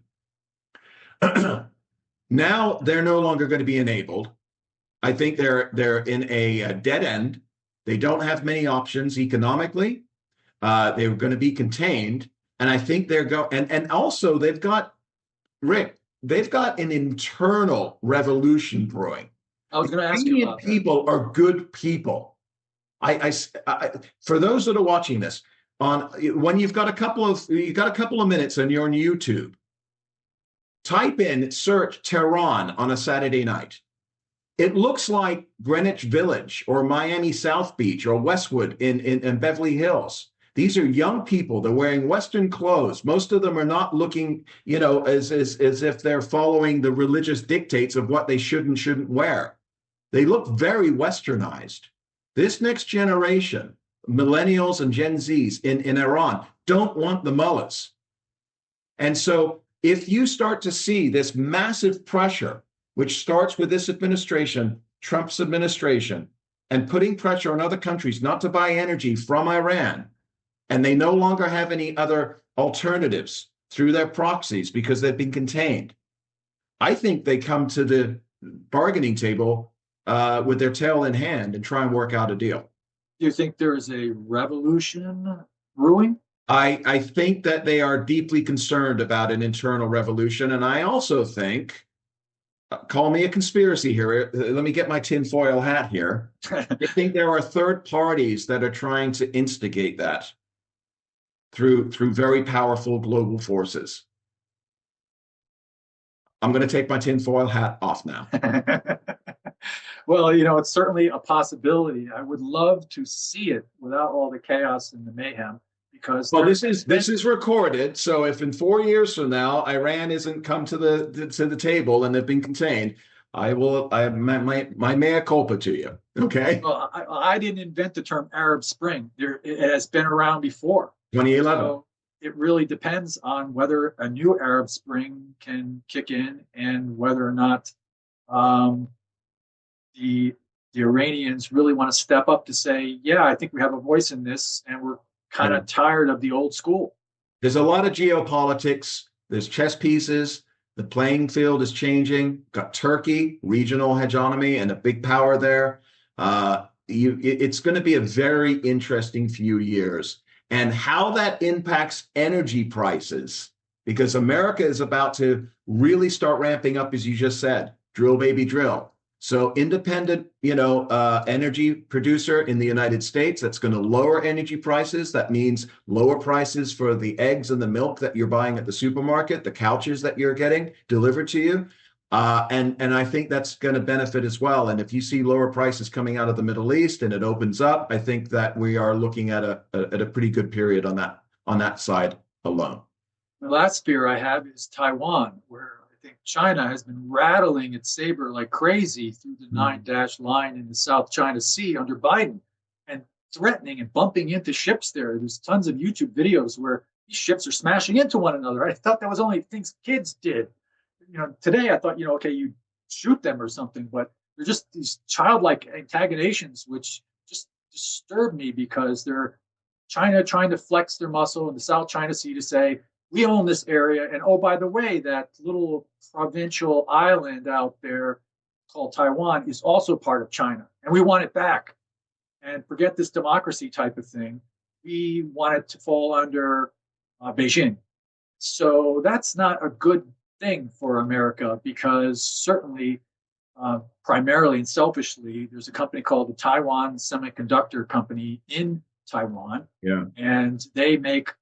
Now they're no longer going to be enabled. I think they're in a dead end. They don't have many options economically. They're going to be contained, and I think and also they've got Rick. They've got an internal revolution brewing. I was going to ask you Iranian about that. people are good people. For those that are watching this, when you've got a couple of minutes and you're on YouTube, type in, search Tehran on a Saturday night. It looks like Greenwich Village or Miami South Beach or Westwood in Beverly Hills. These are young people. They're wearing Western clothes. Most of them are not looking, as if they're following the religious dictates of what they should and shouldn't wear. They look very Westernized. This next generation, millennials and Gen Zs in Iran, don't want the mullahs. And so if you start to see this massive pressure, which starts with this administration, Trump's administration, and putting pressure on other countries not to buy energy from Iran, and they no longer have any other alternatives through their proxies because they've been contained, I think they come to the bargaining table with their tail in hand and try and work out a deal. Do you think there is a revolution brewing? I think that they are deeply concerned about an internal revolution. And I also think, call me a conspiracy here. Let me get my tinfoil hat here. I think there are third parties that are trying to instigate that through very powerful global forces. I'm going to take my tinfoil hat off now. Well, it's certainly a possibility. I would love to see it without all the chaos and the mayhem because Well, there this is has been. this is recorded, so if in 4 years from now Iran isn't come to the table and they've been contained, I my mea culpa to you. Okay, Well, I didn't invent the term Arab Spring. It has been around before. 2011. So it really depends on whether a new Arab Spring can kick in and whether or not um, the the Iranians really want to step up to say, yeah, I think we have a voice in this, and we're kind Yeah. of tired of the old school. There's a lot of geopolitics. There's chess pieces. The playing field is changing. Got Turkey, regional hegemony, and a big power there. It's going to be a very interesting few years. And how that impacts energy prices, because America is about to really start ramping up, as you just said, drill, baby, drill. So independent, energy producer in the United States, that's going to lower energy prices. That means lower prices for the eggs and the milk that you're buying at the supermarket, the couches that you're getting delivered to you. And I think that's going to benefit as well. And if you see lower prices coming out of the Middle East and it opens up, I think that we are looking at a pretty good period on that side alone. The last fear I have is Taiwan, where I think China has been rattling its saber like crazy through the nine Mm. dash line in the South China Sea under Biden and threatening and bumping into ships there. There's tons of YouTube videos where these ships are smashing into one another. I thought that was only things kids did. Today I thought, okay, you shoot them or something, but they're just these childlike antagonizations, which just disturb me because they're China trying to flex their muscle in the South China Sea to say, we own this area. And oh, by the way, that little provincial island out there called Taiwan is also part of China, and we want it back. And forget this democracy type of thing. We want it to fall under Beijing. So that's not a good thing for America because certainly, primarily and selfishly, there's a company called the Taiwan Semiconductor Company in Taiwan, Yeah. and they make a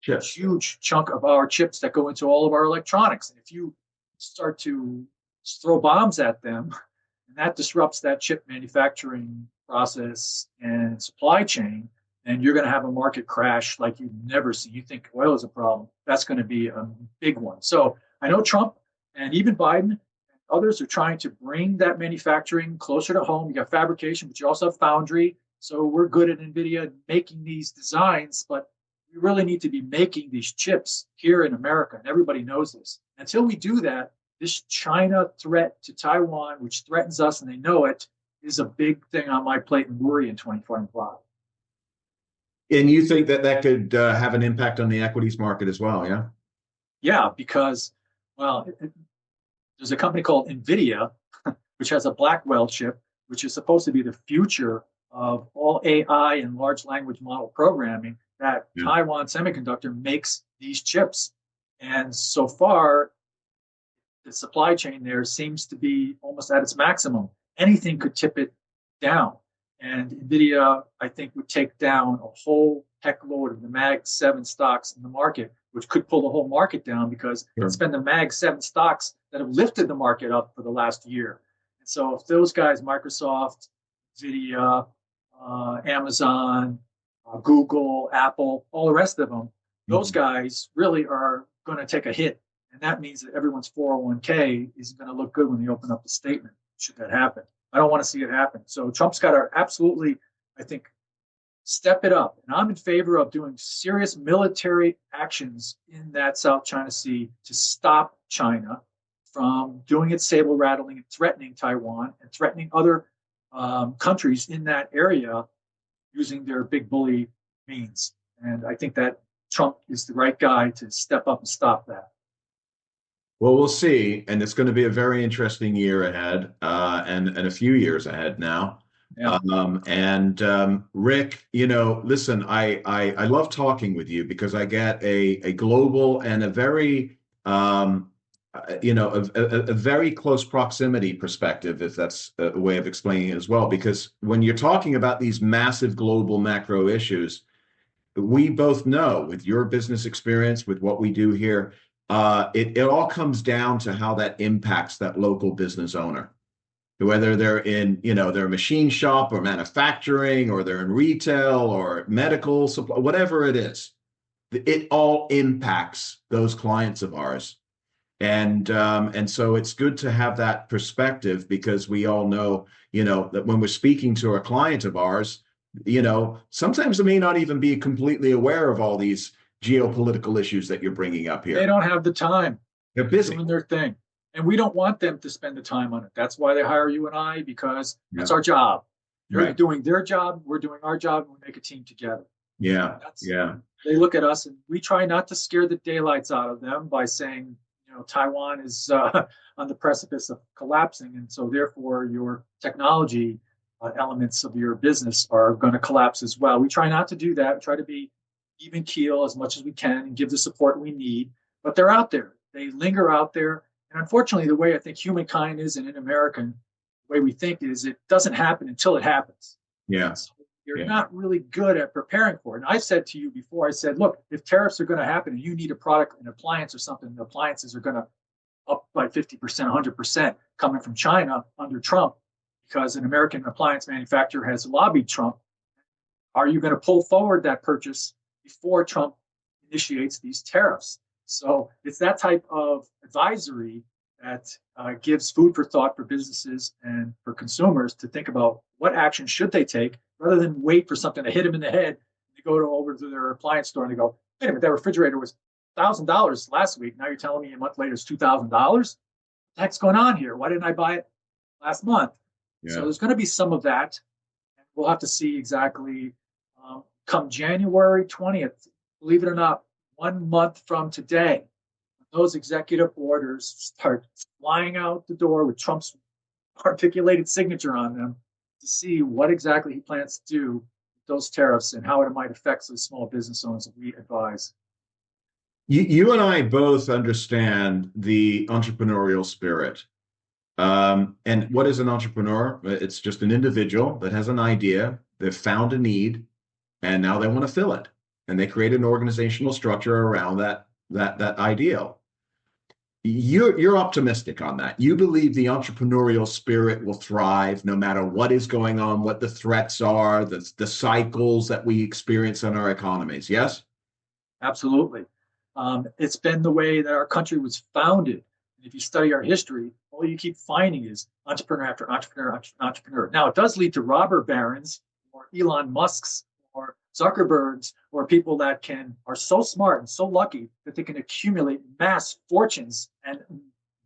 Chips. huge chunk of our chips that go into all of our electronics. And if you start to throw bombs at them, and that disrupts that chip manufacturing process and supply chain, then you're going to have a market crash like you've never seen. You think oil is a problem. That's going to be a big one. So I know Trump and even Biden and others are trying to bring that manufacturing closer to home. You got fabrication, but you also have foundry. So we're good at NVIDIA making these designs, but we really need to be making these chips here in America. And everybody knows this. Until we do that, this China threat to Taiwan, which threatens us and they know it, is a big thing on my plate and worry in 2025. And you think that that could have an impact on the equities market as well, yeah? Yeah, because, well, there's a company called NVIDIA, which has a Blackwell chip, which is supposed to be the future of all AI and large language model programming, that Yeah. Taiwan Semiconductor makes these chips. And so far, the supply chain there seems to be almost at its maximum. Anything could tip it down. And NVIDIA, I think, would take down a whole heck load of the Mag 7 stocks in the market, which could pull the whole market down because Sure. it's been the Mag 7 stocks that have lifted the market up for the last year. And so if those guys, Microsoft, NVIDIA, Amazon, Google, Apple, all the rest of them, those guys really are going to take a hit. And that means that everyone's 401k is going to look good when they open up the statement, should that happen. I don't want to see it happen. So Trump's got to absolutely, I think, step it up. And I'm in favor of doing serious military actions in that South China Sea to stop China from doing its saber rattling and threatening Taiwan and threatening other countries in that area using their big bully means. And I think that Trump is the right guy to step up and stop that. Well, we'll see, and it's going to be a very interesting year ahead, and a few years ahead now. Yeah. Rick, listen, I love talking with you because I get a global and a very a very close proximity perspective, if that's a way of explaining it as well. Because when you're talking about these massive global macro issues, we both know with your business experience, with what we do here, it all comes down to how that impacts that local business owner. whether they're in, their machine shop or manufacturing, or they're in retail or medical supply, whatever it is, it all impacts those clients of ours. And so it's good to have that perspective, because we all know, that when we're speaking to a client of ours, sometimes they may not even be completely aware of all these geopolitical issues that you're bringing up They here. don't have the time. They're They're busy. doing their thing. And we don't want them to spend the time on it. That's why they hire you and I, because Yeah. that's our job. They're Right. doing their job, we're doing our job, and we make a team together. Yeah. That's Yeah. They look at us, and we try not to scare the daylights out of them by saying, Taiwan is on the precipice of collapsing, and so therefore your technology elements of your business are going to collapse as well. We try not to do that. We try to be even keel as much as we can and give the support we need. But they're out there. They linger out there. And unfortunately, the way I think humankind is, and in American, the way we think is, it doesn't happen until it happens. Yeah. And so you're Yeah. not really good at preparing for it. And I've said to you before, I said, look, if tariffs are going to happen and you need a product, an appliance or something, the appliances are going to up by 50%, 100% coming from China under Trump, because an American appliance manufacturer has lobbied Trump. Are you going to pull forward that purchase before Trump initiates these tariffs? So it's that type of advisory that gives food for thought for businesses and for consumers to think about what action should they take, rather than wait for something to hit them in the head. They go over to their appliance store and they go, wait a minute, that refrigerator was $1,000 last week. Now you're telling me a month later it's $2,000. What the heck's going on here? Why didn't I buy it last month? So Yeah. there's going to be some of that. We'll have to see exactly come January 20th, believe it or not, 1 month from today, those executive orders start flying out the door with Trump's articulated signature on them, to see what exactly he plans to do with those tariffs and how it might affect the small business owners that we advise. You and I both understand the entrepreneurial spirit. And what is an entrepreneur? It's just an individual that has an idea, they've found a need, and now they want to fill it. And they create an organizational structure around that ideal. You're optimistic on that. You believe the entrepreneurial spirit will thrive no matter what is going on, what the threats are, the cycles that we experience in our economies. Yes? Absolutely. It's been the way that our country was founded. If you study our history, all you keep finding is entrepreneur after entrepreneur after entrepreneur. Now, it does lead to robber barons or Elon Musk's or Zuckerberg's, or people that are so smart and so lucky that they can accumulate mass fortunes and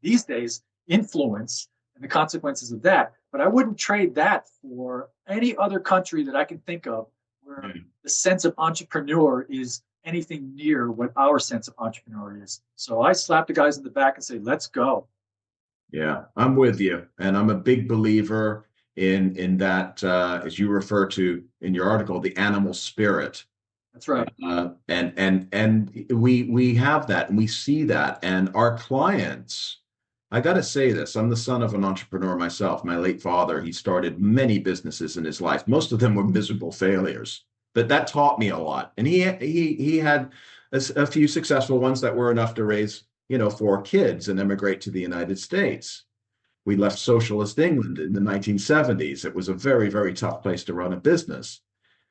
these days influence and the consequences of that. But I wouldn't trade that for any other country that I can think of where the sense of entrepreneur is anything near what our sense of entrepreneur is. So I slap the guys in the back and say, let's go. Yeah, I'm with you. And I'm a big believer in that, as you refer to in your article, the animal spirit. That's right. And we have that, and we see that. And our clients, I got to say this, I'm the son of an entrepreneur myself. My late father, he started many businesses in his life. Most of them were miserable failures, but that taught me a lot. And he had a few successful ones that were enough to raise, 4 kids and immigrate to the United States. We left socialist England in the 1970s. It was a very, very tough place to run a business.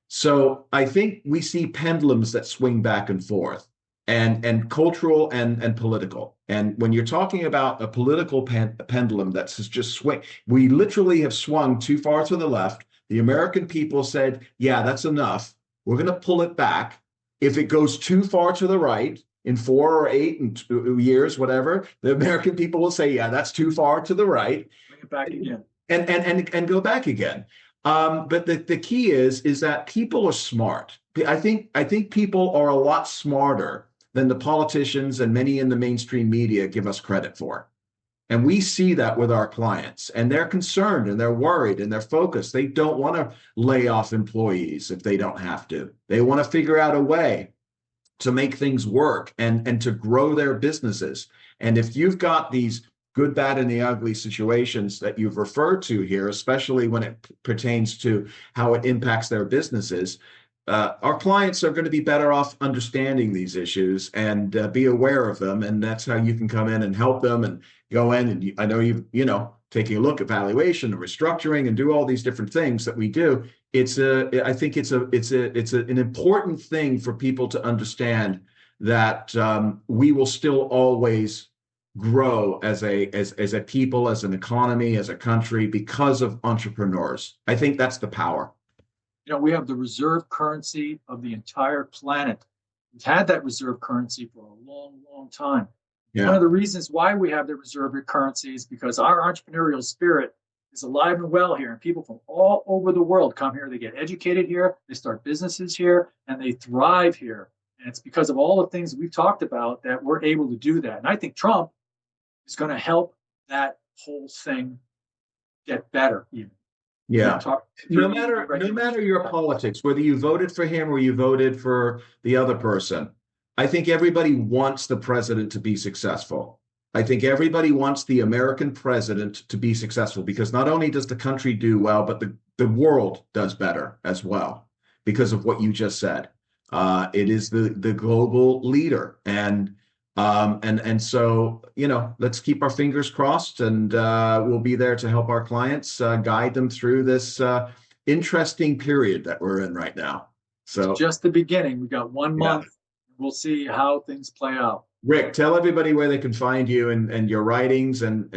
So I think we see pendulums that swing back and forth, and cultural and political. And when you're talking about a political pendulum that's just swing, we literally have swung too far to the left. The American people said, yeah, that's enough. We're going to pull it back. If it goes too far to the right in 4 or 8 years, whatever, the American people will say, yeah, that's too far to the right. Bring it back again. And go back again. But the key is that people are smart. I think people are a lot smarter than the politicians and many in the mainstream media give us credit for. And we see that with our clients, and they're concerned and they're worried and they're focused. They don't want to lay off employees if they don't have to. They want to figure out a way to make things work and to grow their businesses. And if you've got these good, bad, and the ugly situations that you've referred to here, especially when it pertains to how it impacts their businesses, our clients are going to be better off understanding these issues and be aware of them. And that's how you can come in and help them and go in. And I know taking a look at valuation and restructuring and do all these different things that we do, I think an important thing for people to understand that we will still always grow as a people, as an economy, as a country because of entrepreneurs. I think that's the power. We have the reserve currency of the entire planet. We've had that reserve currency for a long, long time. One Yeah. of the reasons why we have the reserve currency is because our entrepreneurial spirit is alive and well here, and people from all over the world come here. They get educated here, they start businesses here, and they thrive here. And it's because of all the things we've talked about that we're able to do that. And I think Trump is going to help that whole thing get better. Even. Yeah. No Regulations. matter your politics, whether you voted for him or you voted for the other person, I think everybody wants the president to be successful. I think everybody wants the American president to be successful because not only does the country do well, but the world does better as well because of what you just said. It is the global leader, and so let's keep our fingers crossed, and we'll be there to help our clients guide them through this interesting period that we're in right now. So, it's just the beginning. We got 1 month. yeah. We'll see how things play out. Rick, tell everybody where they can find you and your writings, and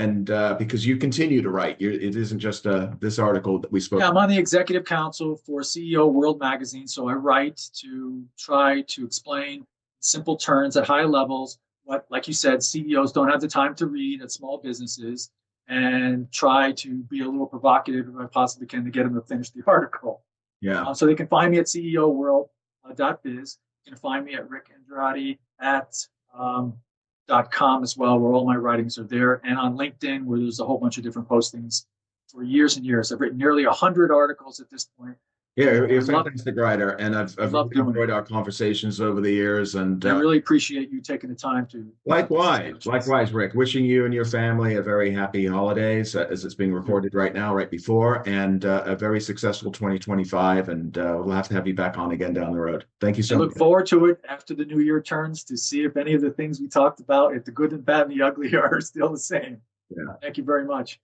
because you continue to write. It isn't just this article that we spoke Yeah, I'm about. on the executive council for CEO World Magazine, so I write to try to explain in simple terms at high levels what, like you said, CEOs don't have the time to read at small businesses, and try to be a little provocative if I possibly can to get them to finish the article. Yeah. So they can find me at ceoworld.biz. You can find me at Rick Andrade at .com as well, where all my writings are there, and on LinkedIn, where there's a whole bunch of different postings for years and years. I've written nearly 100 articles at this point. Yeah, you're a love, fantastic writer, and I've love really doing enjoyed it. our conversations over the years. And I really appreciate you taking the time to likewise, Rick. Wishing you and your family a very happy holidays as it's being recorded right now, right before, and a very successful 2025. And we'll have to have you back on again down the road. Thank you I so look much. forward to it after the new year turns to see if any of the things we talked about, if the good and bad and the ugly are still the same. Yeah. Thank you very much.